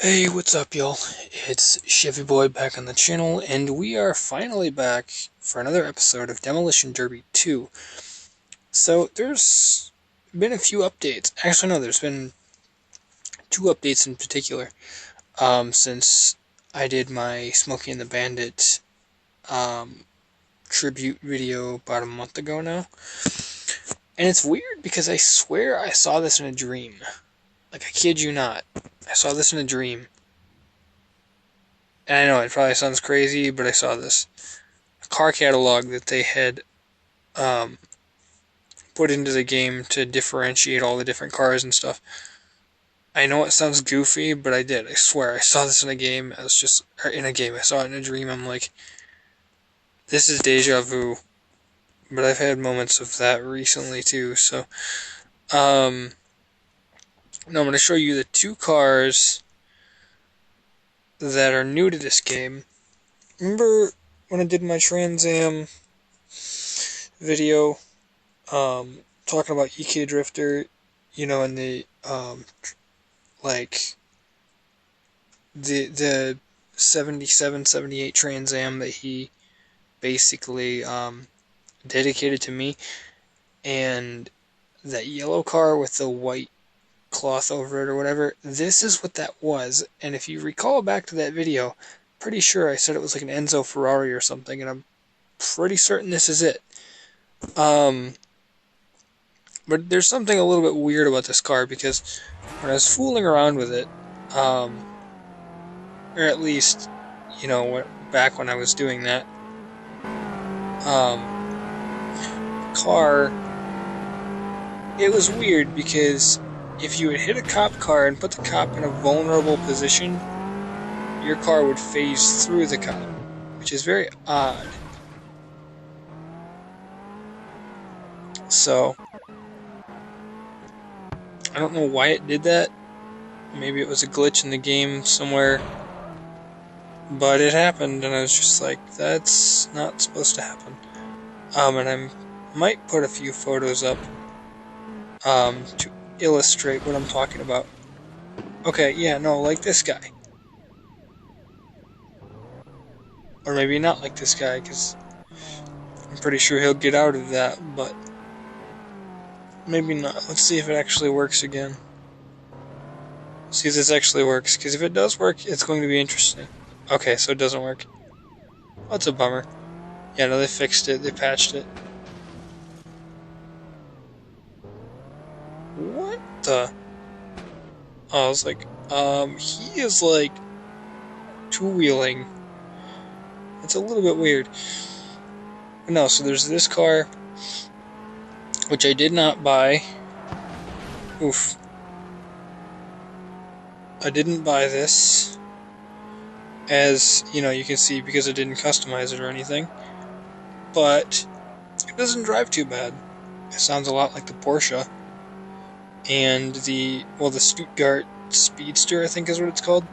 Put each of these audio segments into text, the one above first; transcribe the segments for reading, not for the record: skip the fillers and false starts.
Hey, what's up, y'all? It's Chevy Boy back on the channel, and we are finally back for another episode of Demolition Derby 2. So, there's been a few updates. Actually, no, there's been two updates in particular, since I did my Smokey and the Bandit, tribute video about a month ago now. And it's weird because I swear I saw this in a dream. Like, I kid you not. I saw this in a dream. And I know it probably sounds crazy, but I saw this car catalog that they had put into the game to differentiate all the different cars and stuff. I know it sounds goofy, but I did. I swear, I saw this in a game. I saw it in a dream. I'm like, this is deja vu. But I've had moments of that recently too. So, now I'm going to show you the two cars that are new to this game. Remember when I did my Trans Am video, talking about EK Drifter, in the, the 77, 78 Trans Am that he basically, dedicated to me, and that yellow car with the white cloth over it or whatever, this is what that was. And if you recall back to that video, pretty sure I said it was like an Enzo Ferrari or something, and I'm pretty certain this is it. But there's something a little bit weird about this car, because when I was fooling around with it, or at least, back when I was doing that, car, it was weird because if you would hit a cop car and put the cop in a vulnerable position, your car would phase through the cop, which is very odd. So, I don't know why it did that. Maybe it was a glitch in the game somewhere. But it happened, and I was just like, that's not supposed to happen. And I might put a few photos up to illustrate what I'm talking about. Okay, yeah, no, like this guy. Or maybe not like this guy, because I'm pretty sure he'll get out of that, but maybe not. Let's see if it actually works again. See if this actually works, because if it does work, it's going to be interesting. Okay, so it doesn't work. That's a bummer. Yeah, no, they fixed it. They patched it. What the? Oh, I was like, he is like two-wheeling. It's a little bit weird. But no, so there's this car, which I did not buy. Oof. I didn't buy this, as, you can see, because I didn't customize it or anything. But it doesn't drive too bad. It sounds a lot like the Porsche. And the Stuttgart Speedster, I think is what it's called.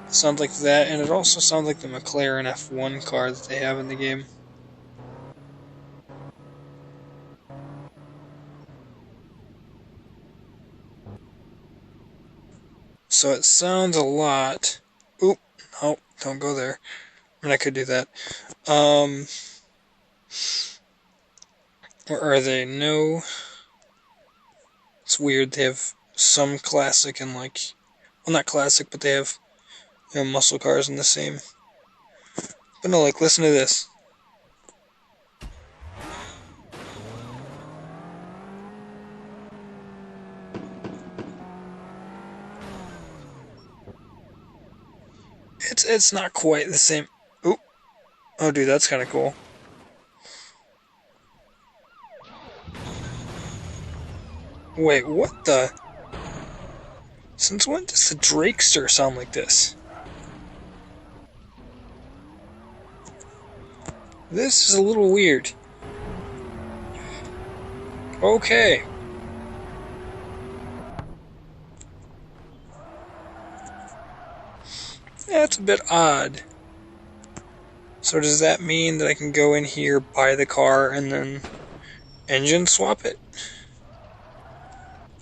It sounds like that, and it also sounds like the McLaren F1 car that they have in the game. So it sounds a lot... Oop, no, don't go there. I mean, I could do that. Where are they? No. It's weird, they have some classic and well, not classic, but they have, muscle cars in the same. But no, listen to this. It's not quite the same. Oop. Oh, dude, that's kind of cool. Wait, what the? Since when does the Drakester sound like this? This is a little weird. Okay. That's a bit odd. So does that mean that I can go in here, buy the car, and then engine swap it?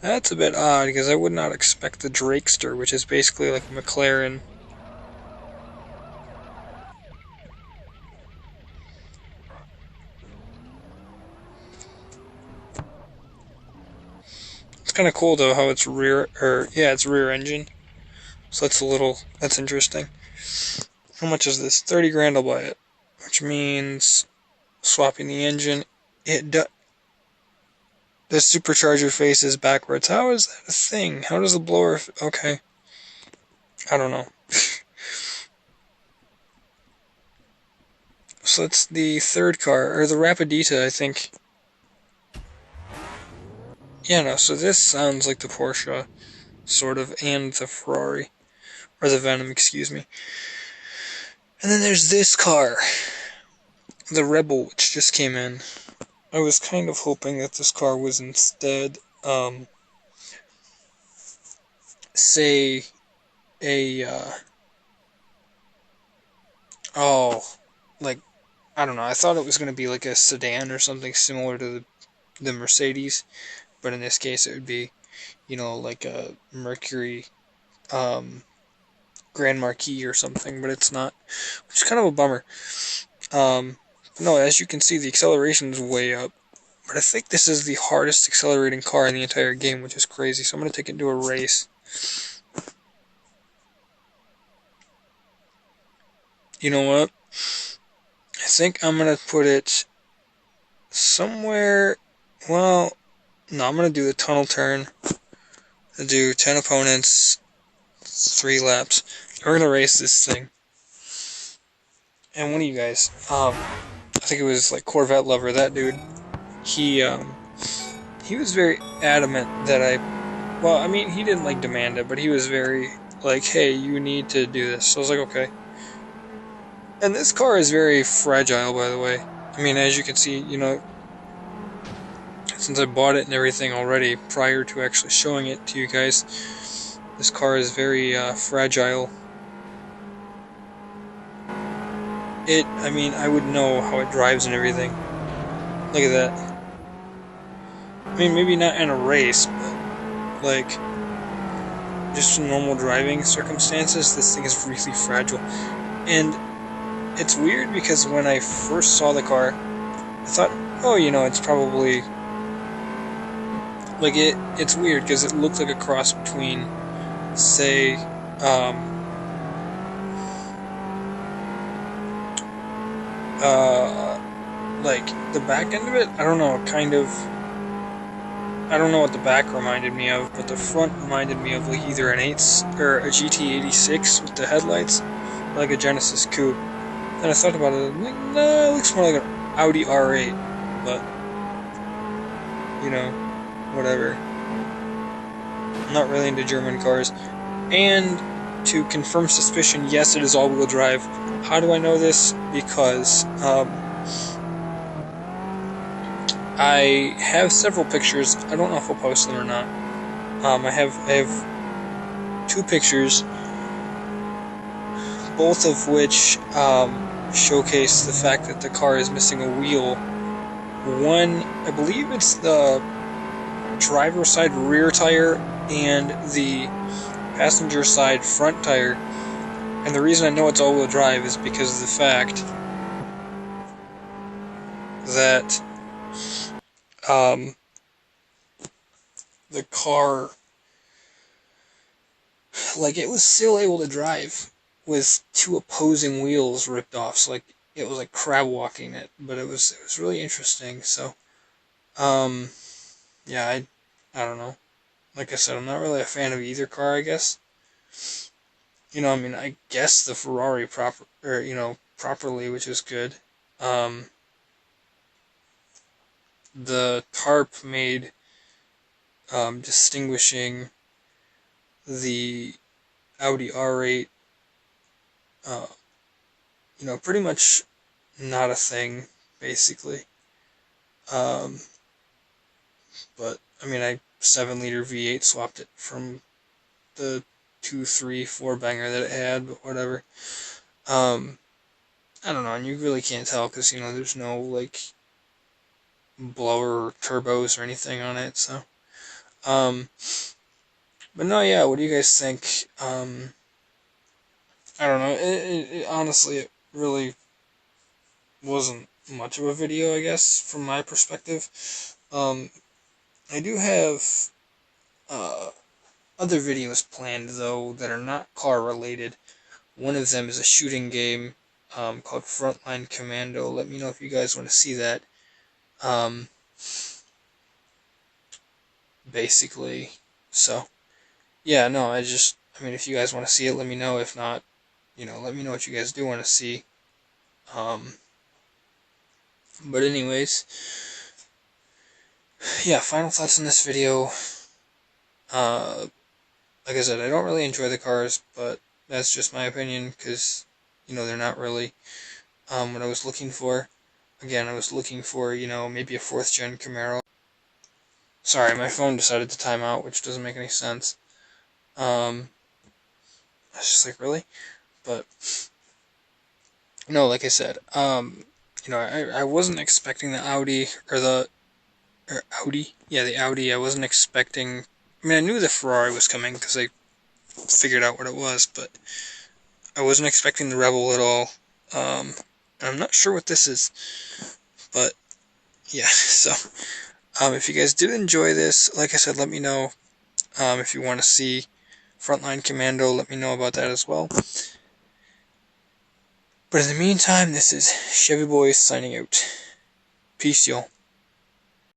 That's a bit odd, because I would not expect the Drakester, which is basically like a McLaren. It's kind of cool though how it's rear, or yeah, it's rear engine. So that's interesting. How much is this? 30 grand I'll buy it. Which means swapping the engine. It do, the supercharger faces backwards. How is that a thing? How does the blower? Okay, I don't know. So that's the third car, or the Rapidita, I think. Yeah, no. So this sounds like the Porsche, sort of, and the Ferrari, or the Venom, excuse me. And then there's this car, the Rebel, which just came in. I was kind of hoping that this car was instead, say, a, oh, like, I don't know, I thought it was going to be like a sedan or something similar to the Mercedes, but in this case it would be, like a Mercury, Grand Marquis or something, but it's not, which is kind of a bummer. No, as you can see, the acceleration is way up. But I think this is the hardest accelerating car in the entire game, which is crazy. So I'm going to take it into a race. You know what? I think I'm going to put it somewhere. Well, no, I'm going to do the tunnel turn. I'll do 10 opponents, 3 laps. We're going to race this thing. And one of you guys, I think it was like Corvette Lover, that dude, he was very adamant that well, I mean, he didn't like demand it, but he was very like, hey, you need to do this. So I was like, okay. And this car is very fragile, by the way. I mean, as you can see, since I bought it and everything already prior to actually showing it to you guys, this car is very fragile. I mean, I would know how it drives and everything. Look at that. I mean, maybe not in a race, but like just in normal driving circumstances, this thing is really fragile. And it's weird because when I first saw the car, I thought, oh, it's probably like it's weird because it looked like a cross between, say, like the back end of it. I don't know, kind of. I don't know what the back reminded me of, but the front reminded me of like either an 8 or a GT86 with the headlights, or like a Genesis Coupe. Then I thought about it, I'm like, no, it looks more like an Audi R8, but whatever. I'm not really into German cars. And to confirm suspicion, yes, it is all-wheel drive. How do I know this? Because I have several pictures. I don't know if I'll post them or not. I have 2 pictures, both of which showcase the fact that the car is missing a wheel. One, I believe it's the driver's side rear tire and the passenger side front tire. And the reason I know it's all-wheel drive is because of the fact that the car, like, it was still able to drive with 2 opposing wheels ripped off. So, like, it was like crab walking it, but it was really interesting. So, yeah, I don't know. Like I said, I'm not really a fan of either car, I guess. I mean, I guess the Ferrari properly, which is good. The tarp made distinguishing the Audi R8, pretty much not a thing, basically. But, I mean, I 7-liter V8 swapped it from the 2, 3, 4 banger that it had, but whatever. I don't know, and you really can't tell because, there's no, like, blower or turbos or anything on it, so. But no, yeah, what do you guys think? I don't know. Honestly, it really wasn't much of a video, I guess, from my perspective. I do have uh, other videos planned, though, that are not car related. One of them is a shooting game called Frontline Commando. Let me know if you guys want to see that. Um, basically, so yeah, no, I mean, if you guys want to see it, let me know. If not, let me know what you guys do want to see. Um, but anyways, yeah, final thoughts on this video. Uh, like I said, I don't really enjoy the cars, but that's just my opinion, because, they're not really what I was looking for. Again, I was looking for, maybe a 4th gen Camaro. Sorry, my phone decided to time out, which doesn't make any sense. Um, I was just like, really? But, no, like I said, I wasn't expecting the Audi, or Audi? Yeah, the Audi. I wasn't expecting, I mean, I knew the Ferrari was coming, because I figured out what it was, but I wasn't expecting the Rebel at all. I'm not sure what this is, but, yeah, so, if you guys did enjoy this, like I said, let me know. If you want to see Frontline Commando, let me know about that as well. But in the meantime, this is Chevy Boy signing out. Peace, y'all.